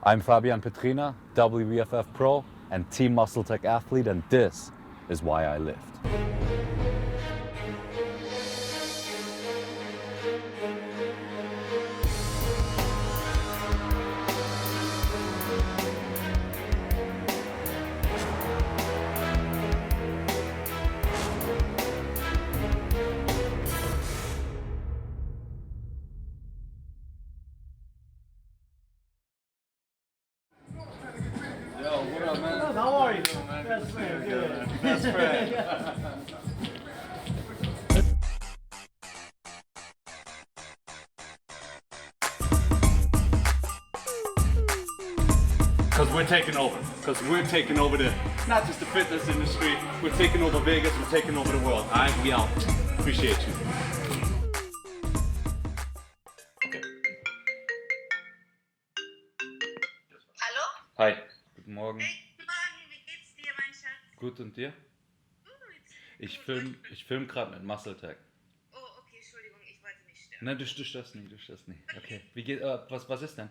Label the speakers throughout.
Speaker 1: I'm Fabian Petrina, WBFF Pro and Team MuscleTech athlete, and this is why I lift.
Speaker 2: Yo, what up, man?
Speaker 3: How are you?
Speaker 2: Man?
Speaker 3: Best friend, good.
Speaker 2: Best friend. Because we're taking over. Because we're taking over the, not just the fitness industry, we're taking over Vegas, we're taking over the world. All right, we out. Appreciate you.
Speaker 4: Hallo?
Speaker 1: Hi, guten Morgen.
Speaker 4: Hey, Morgen, wie geht's dir, mein Schatz?
Speaker 1: Gut, und dir?
Speaker 4: Gut.
Speaker 1: Ich film gerade mit MuscleTech.
Speaker 4: Oh, okay, Entschuldigung, ich wollte nicht stören.
Speaker 1: Nein, du störst nicht. Okay, wie geht, was ist denn?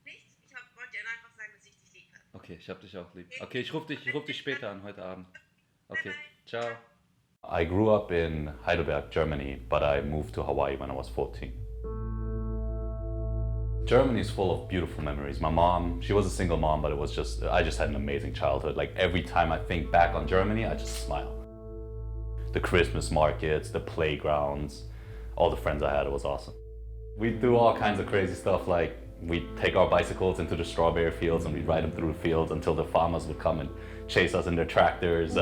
Speaker 4: Nichts? Wollte dir einfach sagen, dass ich dich lieb habe.
Speaker 1: Okay, ich hab dich auch lieb. Okay, ich ruf dich später an, heute Abend. Okay, ciao. I grew up in Heidelberg, Germany, but I moved to Hawaii when I was 14. Germany is full of beautiful memories. My mom, she was a single mom, but I just had an amazing childhood. Like every time I think back on Germany, I just smile. The Christmas markets, the playgrounds, all the friends I had, it was awesome. We'd do all kinds of crazy stuff, like we'd take our bicycles into the strawberry fields and we'd ride them through the fields until the farmers would come and chase us in their tractors.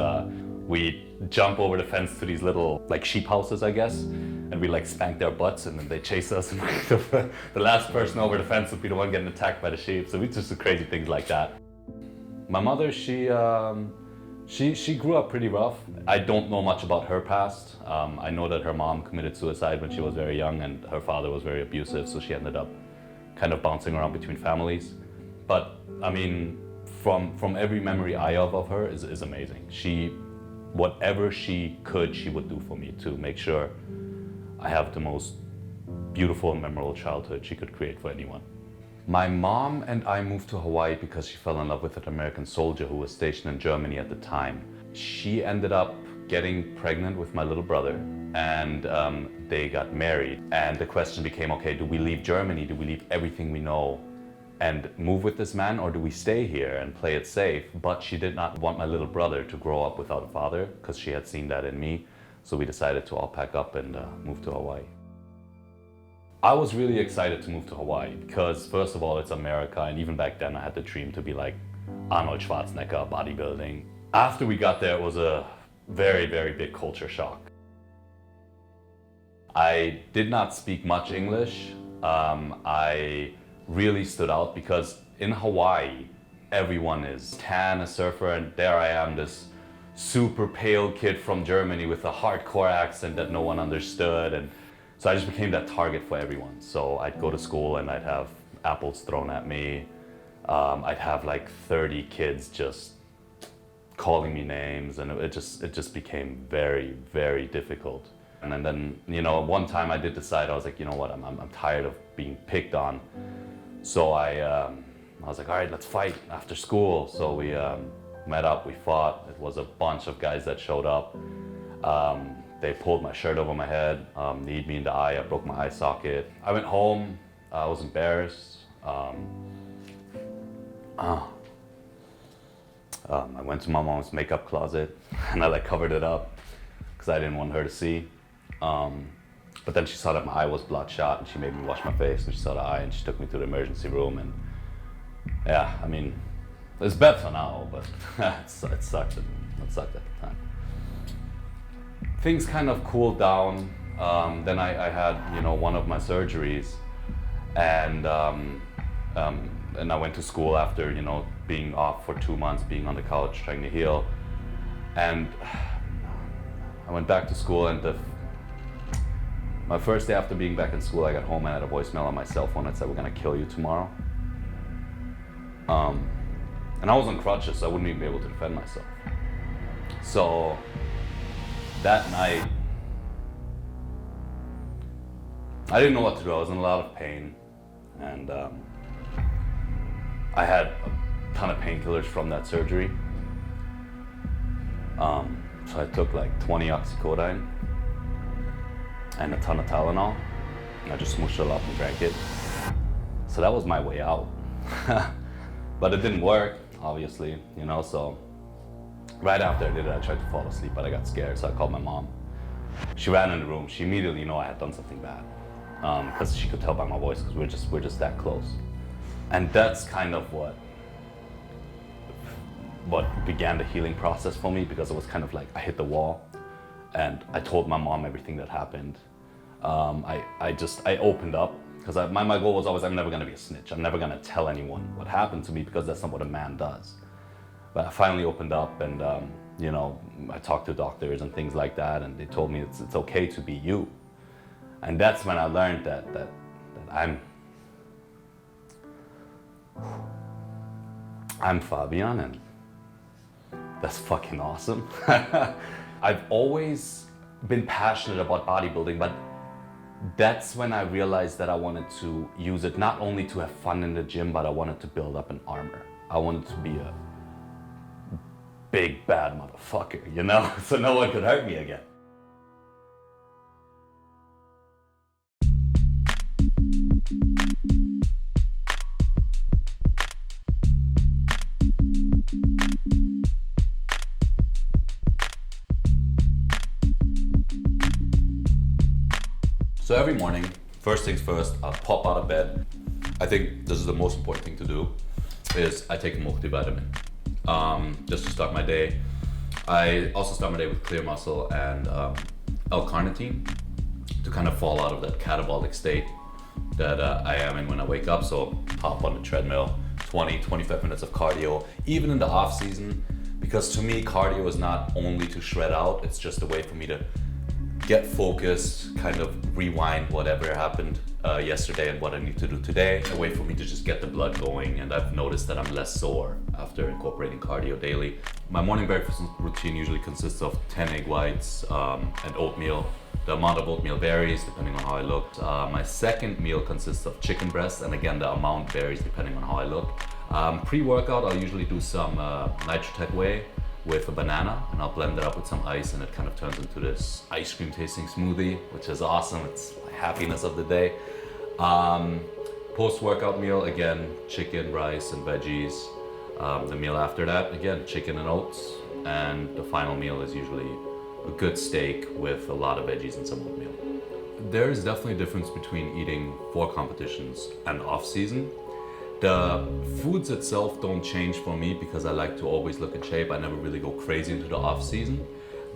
Speaker 1: We'd jump over the fence to these little like sheep houses, I guess, and we like spank their butts and then they chase us, and the last person over the fence would be the one getting attacked by the sheep. So we just do crazy things like that. My mother, she grew up pretty rough. I don't know much about her past. I know that her mom committed suicide when she was very young and her father was very abusive, so she ended up kind of bouncing around between families. But I mean, from every memory I have of her is amazing. Whatever she could, she would do for me to make sure I have the most beautiful and memorable childhood she could create for anyone. My mom and I moved to Hawaii because she fell in love with an American soldier who was stationed in Germany at the time. She ended up getting pregnant with my little brother, and they got married. And the question became, okay, do we leave Germany? Do we leave everything we know and move with this man, or do we stay here and play it safe? But she did not want my little brother to grow up without a father because she had seen that in me. So we decided to all pack up and move to Hawaii. I was really excited to move to Hawaii because, first of all, it's America, and even back then I had the dream to be like Arnold Schwarzenegger, bodybuilding. After we got there, it was a very, very big culture shock. I did not speak much English. I really stood out because in Hawaii, everyone is tan, a surfer, and there I am, this super pale kid from Germany with a hardcore accent that no one understood. And so I just became that target for everyone. So I'd go to school and I'd have apples thrown at me. I'd have like 30 kids just calling me names, and it just became very, very difficult. And then, you know, one time I did decide, I was like, you know what, I'm tired of being picked on. So I was like, all right, let's fight after school. So we met up, we fought. It was a bunch of guys that showed up. They pulled my shirt over my head, kneed me in the eye, I broke my eye socket. I went home, I was embarrassed. I went to my mom's makeup closet and I like covered it up because I didn't want her to see. But then she saw that my eye was bloodshot and she made me wash my face, and she saw the eye and she took me to the emergency room. And yeah, I mean, it's better now, but it sucked. It sucked at the time. Things kind of cooled down. Then I had, you know, one of my surgeries, and I went to school after, you know, being off for 2 months, being on the couch trying to heal. And I went back to school, and my first day after being back in school, I got home and I had a voicemail on my cell phone that said, "We're gonna kill you tomorrow." And I was on crutches, so I wouldn't even be able to defend myself. So that night, I didn't know what to do. I was in a lot of pain, and I had a ton of painkillers from that surgery. So I took like 20 oxycodone and a ton of Tylenol. And I just smooshed it up and drank it. So that was my way out. But it didn't work, obviously, you know, so right after I did it, I tried to fall asleep, but I got scared, so I called my mom. She ran in the room. She immediately knew I had done something bad, because she could tell by my voice, because we're just that close. And that's kind of what began the healing process for me, because it was kind of like I hit the wall, and I told my mom everything that happened. I opened up, because my goal was always, I'm never gonna be a snitch. I'm never gonna tell anyone what happened to me, because that's not what a man does. But I finally opened up, and you know, I talked to doctors and things like that, and they told me it's okay to be you. And that's when I learned that I'm Fabian, and that's fucking awesome. I've always been passionate about bodybuilding, but that's when I realized that I wanted to use it not only to have fun in the gym, but I wanted to build up an armor. I wanted to be a big bad motherfucker, you know, so no one could hurt me again. So every morning, first things first, I'll pop out of bed. I think this is the most important thing to do, is I take a multivitamin. Just to start my day. I also start my day with Clear Muscle and L-carnitine to kind of fall out of that catabolic state that I am in when I wake up. So hop on the treadmill, 20-25 minutes of cardio, even in the off season, because to me cardio is not only to shred out, it's just a way for me to get focused, kind of rewind whatever happened yesterday and what I need to do today, a way for me to just get the blood going. And I've noticed that I'm less sore after incorporating cardio daily. My morning breakfast routine usually consists of 10 egg whites and oatmeal. The amount of oatmeal varies depending on how I looked. My second meal consists of chicken breast, and again the amount varies depending on how I look. Pre-workout, I'll usually do some NitroTech whey with a banana, and I'll blend it up with some ice, and it kind of turns into this ice cream tasting smoothie, which is awesome. It's my happiness of the day. Post-workout meal, again, chicken, rice, and veggies. The meal after that, again, chicken and oats. And the final meal is usually a good steak with a lot of veggies and some oatmeal. There is definitely a difference between eating for competitions and off-season. The foods itself don't change for me because I like to always look in shape. I never really go crazy into the off season,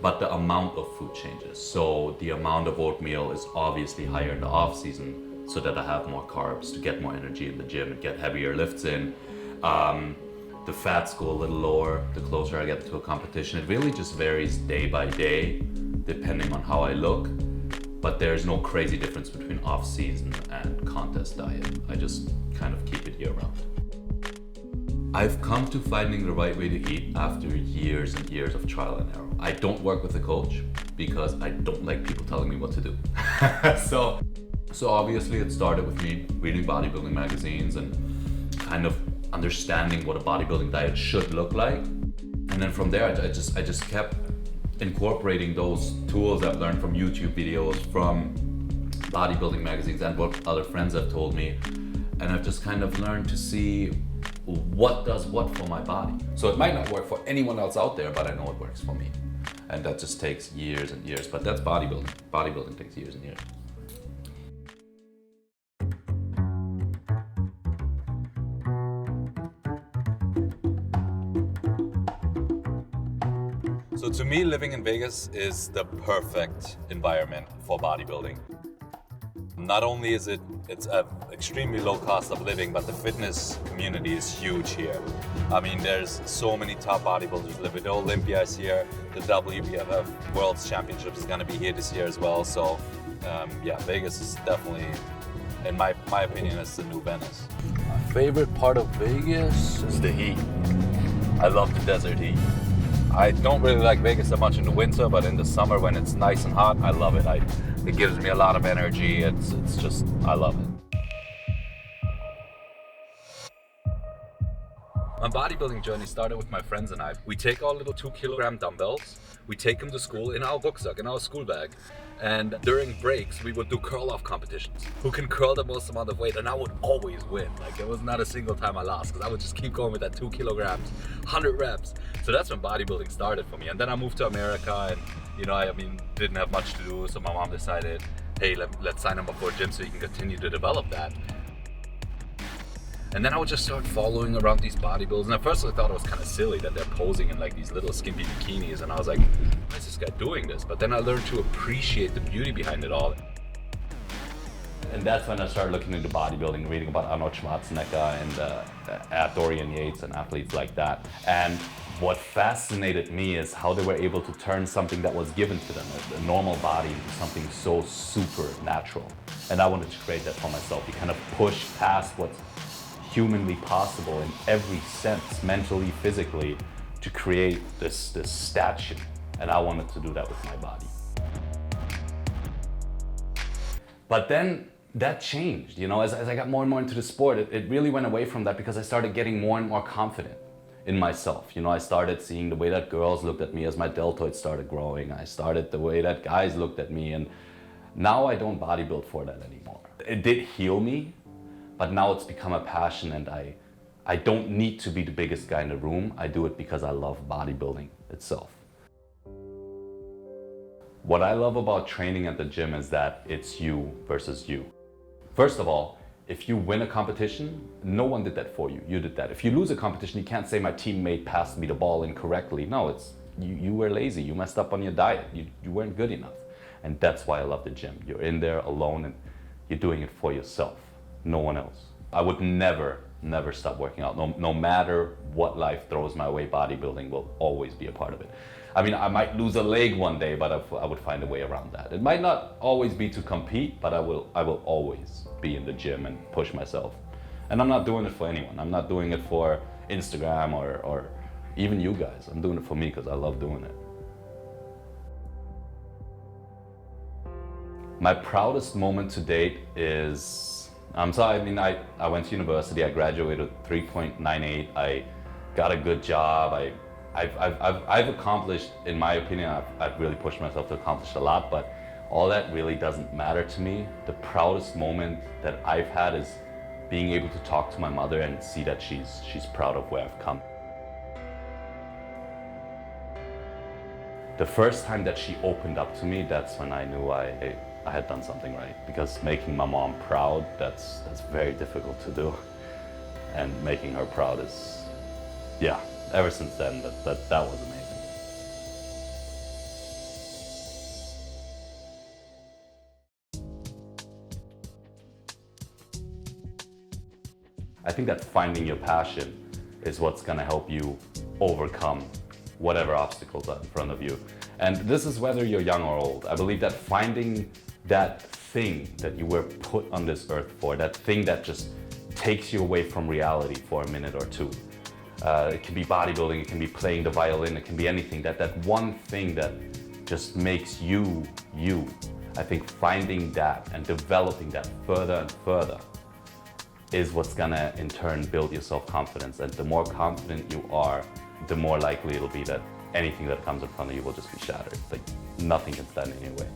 Speaker 1: but the amount of food changes. So the amount of oatmeal is obviously higher in the off season so that I have more carbs to get more energy in the gym and get heavier lifts in. The fats go a little lower the closer I get to a competition. It really just varies day by day depending on how I look. But there's no crazy difference between off-season and contest diet. I just kind of keep it year-round. I've come to finding the right way to eat after years and years of trial and error. I don't work with a coach because I don't like people telling me what to do. So obviously it started with me reading bodybuilding magazines and kind of understanding what a bodybuilding diet should look like. And then from there, I just kept incorporating those tools I've learned from YouTube videos, from bodybuilding magazines, and what other friends have told me. And I've just kind of learned to see what does what for my body. So it might not work for anyone else out there, but I know it works for me. And that just takes years and years, but that's bodybuilding. Bodybuilding takes years and years. So to me, living in Vegas is the perfect environment for bodybuilding. Not only is it's an extremely low cost of living, but the fitness community is huge here. I mean, there's so many top bodybuilders living. The Olympia is here, the WBFF World Championships is gonna be here this year as well. So yeah, Vegas is definitely, in my opinion, it's the new Venice. My favorite part of Vegas is the heat. I love the desert heat. I don't really like Vegas that much in the winter, but in the summer when it's nice and hot, I love it. It gives me a lot of energy. It's just, I love it. My bodybuilding journey started with my friends and I. We take our little 2-kilogram dumbbells, we take them to school in our rucksack, in our school bag. And during breaks, we would do curl-off competitions. Who can curl the most amount of weight? And I would always win. Like, there was not a single time I lost, because I would just keep going with that 2 kilograms, 100 reps. So that's when bodybuilding started for me. And then I moved to America and, you know, I mean, didn't have much to do. So my mom decided, hey, let's sign him up for a gym so you can continue to develop that. And then I would just start following around these bodybuilders. And at first I thought it was kind of silly that they're posing in like these little skimpy bikinis. And I was like, why is this guy doing this? But then I learned to appreciate the beauty behind it all. And that's when I started looking into bodybuilding, reading about Arnold Schwarzenegger and Dorian Yates and athletes like that. And what fascinated me is how they were able to turn something that was given to them, a normal body, into something so super natural. And I wanted to create that for myself. You kind of push past what's humanly possible in every sense, mentally, physically, to create this statue. And I wanted to do that with my body. But then that changed, you know, as I got more and more into the sport, it really went away from that, because I started getting more and more confident in myself. You know, I started seeing the way that girls looked at me as my deltoid started growing. I started the way that guys looked at me, and now I don't bodybuild for that anymore. It did heal me, but now it's become a passion, and I don't need to be the biggest guy in the room. I do it because I love bodybuilding itself. What I love about training at the gym is that it's you versus you. First of all, if you win a competition, no one did that for you. You did that. If you lose a competition, you can't say my teammate passed me the ball incorrectly. No, it's you were lazy. You messed up on your diet. You weren't good enough. And that's why I love the gym. You're in there alone and you're doing it for yourself. No one else. I would never stop working out. No matter what life throws my way, bodybuilding will always be a part of it. I mean, I might lose a leg one day, but I would find a way around that. It might not always be to compete, but I will always be in the gym and push myself. And I'm not doing it for anyone. I'm not doing it for Instagram or even you guys. I'm doing it for me because I love doing it. My proudest moment to date is, I went to university, I graduated with 3.98, I got a good job, I've accomplished, in my opinion, I've really pushed myself to accomplish a lot, but all that really doesn't matter to me. The proudest moment that I've had is being able to talk to my mother and see that she's proud of where I've come. The first time that she opened up to me, that's when I knew I had done something right, because making my mom proud, that's very difficult to do, and making her proud is, yeah, ever since then, that was amazing. I think that finding your passion is what's gonna help you overcome whatever obstacles are in front of you. And this is whether you're young or old. I believe that finding that thing that you were put on this earth for, that thing that just takes you away from reality for a minute or two. It can be bodybuilding, it can be playing the violin, it can be anything. That one thing that just makes you, you. I think finding that and developing that further and further is what's gonna in turn build your self-confidence. And the more confident you are, the more likely it'll be that anything that comes in front of you will just be shattered. Like, nothing can stand in your way.